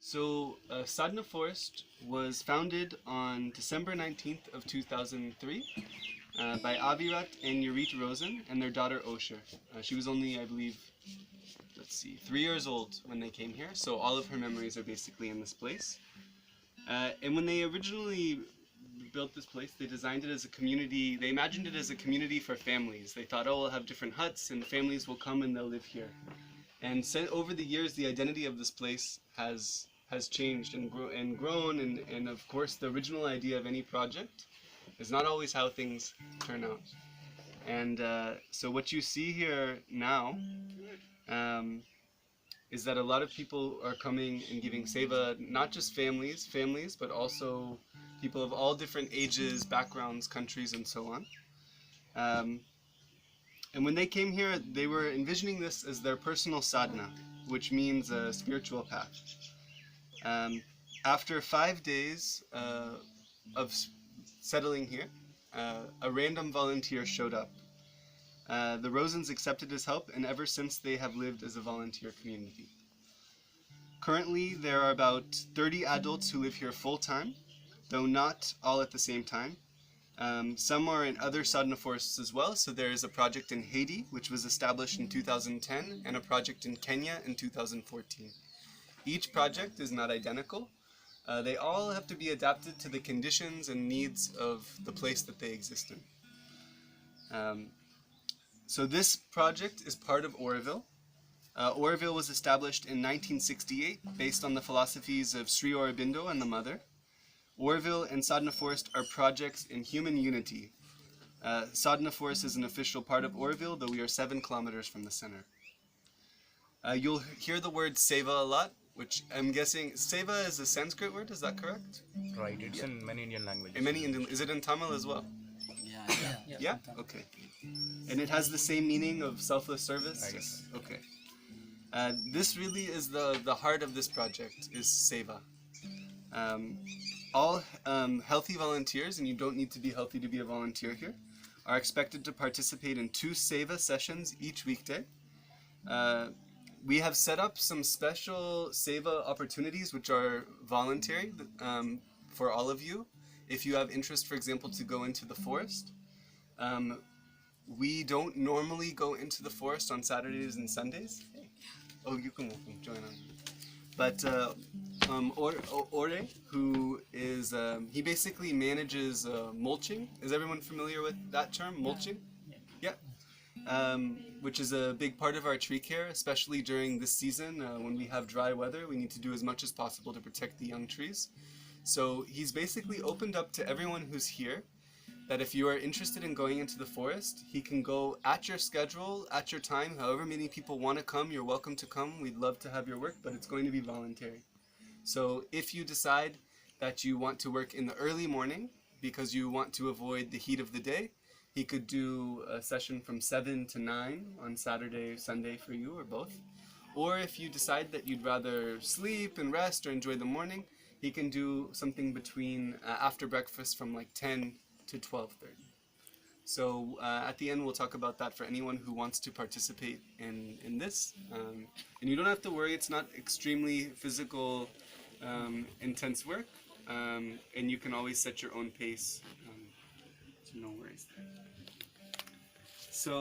Sadhana Forest was founded on December 19th of 2003 by Avirat and Yurit Rosen and their daughter Osher. She was only, I believe, 3 years old when they came here, so all of her memories are basically in this place. And when they originally built this place, they designed it as a community. They imagined it as a community for families. They thought, oh, we'll have different huts and families will come and they'll live here. And over the years, the identity of this place has changed and grown, and of course the original idea of any project is not always how things turn out. And so what you see here now is that a lot of people are coming and giving seva, not just families, but also people of all different ages, backgrounds, countries, and so on. And when they came here, they were envisioning this as their personal sadhana, which means a spiritual path. After 5 days of settling here, a random volunteer showed up. The Rosens accepted his help, and ever since they have lived as a volunteer community. Currently, there are about 30 adults who live here full-time, though not all at the same time. Some are in other sadhana forests as well, so there is a project in Haiti, which was established in 2010, and a project in Kenya in 2014. Each project is not identical. They all have to be adapted to the conditions and needs of the place that they exist in. So this project is part of Oroville. Oroville was established in 1968 based on the philosophies of Sri Aurobindo and the Mother. Oroville and Sadhana Forest are projects in human unity. Sadhana Forest is an official part of Oroville, though we are 7 kilometers from the center. You'll hear the word seva a lot, which I'm guessing, seva is a Sanskrit word, is that correct? Right, it's in many Indian languages. In many Indian, is it in Tamil as well? Yeah? Okay. And it has the same meaning of selfless service? I guess. Okay. This really is the heart of this project, is seva. All healthy volunteers, and you don't need to be healthy to be a volunteer here, are expected to participate in 2 seva sessions each weekday. We have set up some special seva opportunities which are voluntary for all of you. If you have interest, for example, to go into the forest. We don't normally go into the forest on Saturdays and Sundays. Oh, you can join on. But Ore, who is, he basically manages mulching. Is everyone familiar with that term, mulching? Yeah. Which is a big part of our tree care, especially during this season when we have dry weather. We need to do as much as possible to protect the young trees. So he's basically opened up to everyone who's here that if you are interested in going into the forest, he can go at your schedule, at your time. However many people want to come, you're welcome to come. We'd love to have your work, but it's going to be voluntary. So if you decide that you want to work in the early morning because you want to avoid the heat of the day, he could do a session from 7 to 9 on Saturday or Sunday for you, or both. Or if you decide that you'd rather sleep and rest or enjoy the morning, he can do something between after breakfast from like 10 to 12:30. So at the end we'll talk about that for anyone who wants to participate in this. And you don't have to worry, it's not extremely physical, intense work, and you can always set your own pace, so no worries there. So